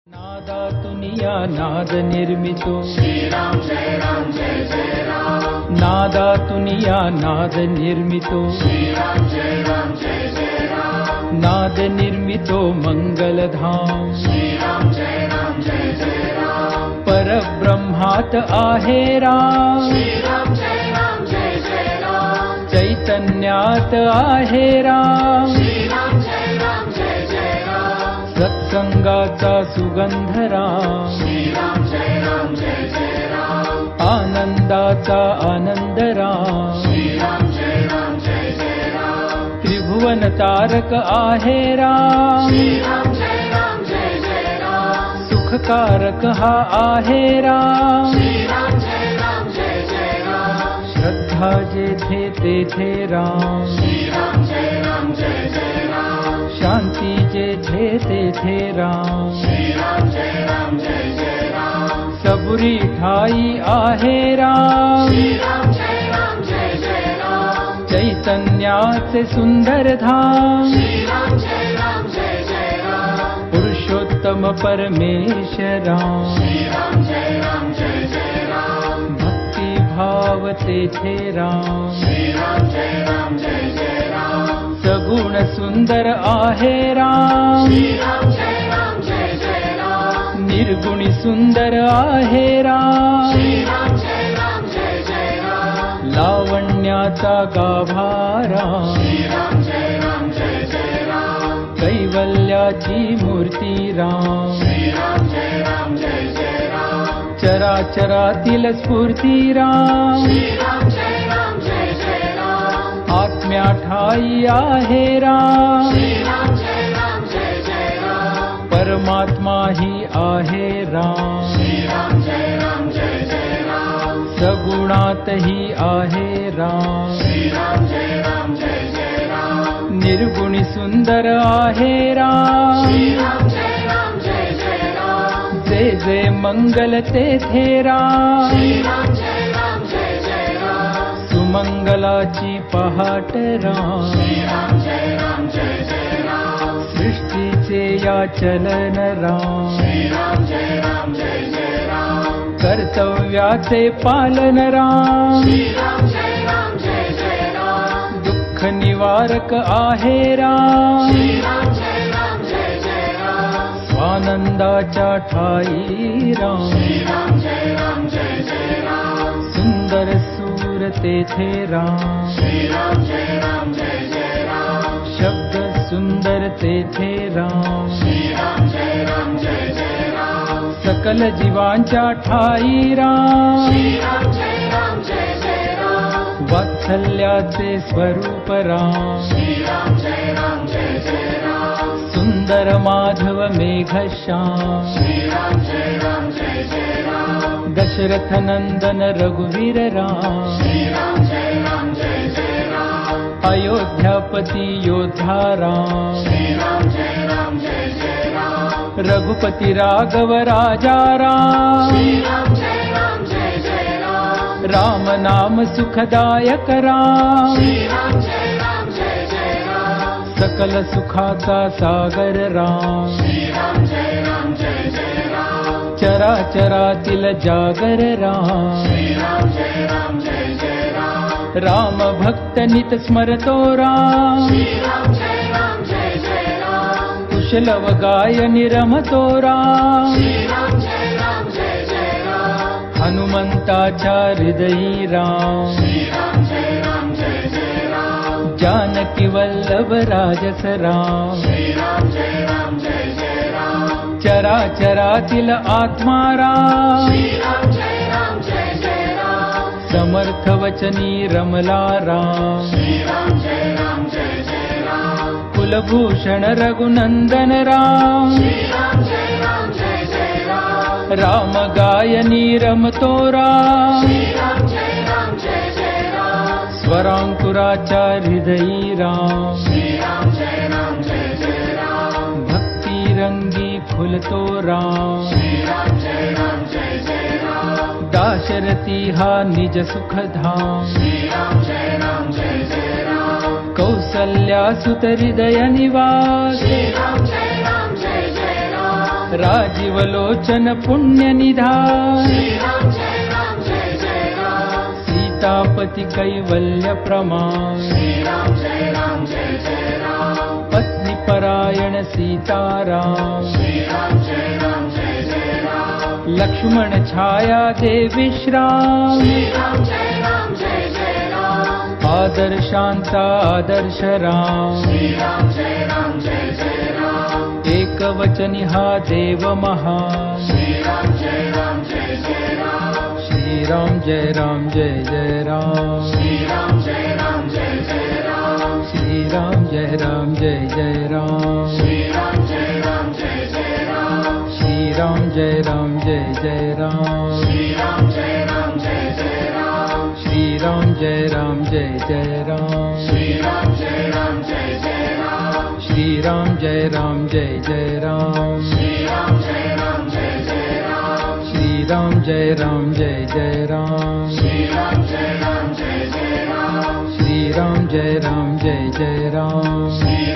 नादातुनिया नाद निर्मितो श्रीराम जय राम जय जय राम। नादातुनिया नाद निर्मितो श्रीराम जय राम जय जय राम। नाद निर्मितो मंगलधाम श्रीराम जय राम जय जय राम। परब्रह्मात आहे राम श्रीराम जय राम जय जय राम। चैतन्यात आहे राम श्रीराम जय राम जय जय राम। सत्संगाचा सुगंध राम श्रीराम जय राम जय जय राम। आनंदाचा आनंद राम श्रीराम जय राम जय जय राम। त्रिभुवन तारक आहे राम श्रीराम जय राम जय जय राम। सुखकारक हा आहे राम श्रीराम जय राम जय जय राम। श्रद्धा जेथे तेथे राम श्रीराम जय राम जय जय राम। शांती जेथे तेथे राम श्रीराम जय राम जय जय राम। सबुरी ठाई आहे राम श्रीराम जय राम जय जय राम। चैतन्याचे सुंदर धाम श्रीराम जय राम जय जय राम। पुरुषोत्तम परमेश्वरा श्रीराम जय राम जय जय राम। भक्ती भाव तेथे राम श्रीराम जय राम जय जय राम। सगुण सुंदर आहे राम श्रीराम जय राम जय जय राम। निर्गुणी सुंदर आहे राम श्रीराम जय राम जय जय राम। लावण्याचा गाभारा श्रीराम जय राम जय जय राम। कैवल्याची मूर्ती राम श्रीराम जय राम जय जय राम। चराचरातील स्फूर्ती राम श्रीराम जय राम जय जय राम। आत्म्या ठाई आहे राम श्रीराम जय राम जय जय राम। परमात्मा ही आहे राम श्रीराम जय राम जय जय राम। सगुणातही आहे राम श्रीराम जय राम जय जय राम। निर्गुणी सुंदर आहे राम श्रीराम जय राम जय जय राम। जे जे मंगल तेथे राम श्रीराम जय राम जय जय राम। सुमंगलाची पहाट राम श्रीराम जय राम जय जय राम। सृष्टीचे या चलन राम श्रीराम जय राम जय जय राम। कर्तव्याचे पालन राम श्रीराम जय राम जय जय राम। दुःख निवारक आहे राम श्रीराम जय राम जय जय राम। स्वानंदाच्या ठाई राम श्रीराम जय राम जय जय राम। सुंदर सूर तेथे राम श्रीराम जय राम जय जय राम। शब्द सुंदर तेथे राम श्रीराम जय राम जय जय राम। सकल जीवांच्या ठाई राम श्रीराम जय राम जय जय राम। वात्सल्याचे स्वरूप राम श्रीराम जय राम जय जय राम। सुंदर माधव मेघश्याम श्रीराम जय राम जय जय राम। दशरथ नंदन रघुवीर राम श्रीराम जय राम जय जय राम। अयोध्यापती योद्धा राम श्रीराम जय राम जय जय राम। रघुपती राघव राजा राम श्रीराम जय राम जय जय राम। राम नाम सुखदायक राम श्रीराम जय राम जय जय राम। सकल सुखाचा सागर राम श्रीराम जय राम जय जय राम। चराचरातील जागर राम श्रीराम जय राम जय जय राम। राम भक्त नित स्मरतो राम श्रीराम जय राम जय जय राम। कुशलव गाय निरमतो राम श्रीराम जय राम जय जय राम। हनुमंताच्या हृदयी राम श्रीराम जय राम जय जय राम। जानकी वल्लभ राजस राम श्रीराम जय राम जय जय राम। चराचरातील आत्मा राम श्रीराम जय राम जय जय राम। समर्थ वचनी रमला राम श्रीराम जय राम जय जय राम। कुलभूषण रघुनंदन राम श्रीराम जय राम जय जय राम। राम गायनी रमतो राम श्रीराम जय राम जय जय राम। स्वरांकुराच्या हृदयी राम श्रीराम जय राम जय जय राम। भक्ती रंगी फुलतो राम श्रीराम जय राम जय जय राम। दाशरथी हा निज सुखधाम श्रीराम जय राम जय जय राम। कौसल्या सुत हृदय निवास श्रीराम जय राम जय जय राम। राजीव लोचन पुण्य निधान श्री राम जय राम सीतापति कैवल्य प्रमाण श्री राम जय राम पत्नी परायण सीताराम श्री राम जय राम लक्ष्मण छाया दे विश्राम श्री राम जय राम आदर शांता आदर्श राम श्री राम जय राम एक वचनि हा देव महान श्री राम जय राम श्री राम जय राम जय राम श्री राम जय राम राम श्री राम जय राम जय राम श्री राम जय राम राम श्री राम जय राम जय राम श्री राम जय राम राम श्री राम जय राम जय राम श्री राम जय राम राम श्री राम जय राम जय राम श्री राम जय राम राम श्री राम जय राम जय राम श्री राम जय राम राम श्री राम जय राम जय राम श्री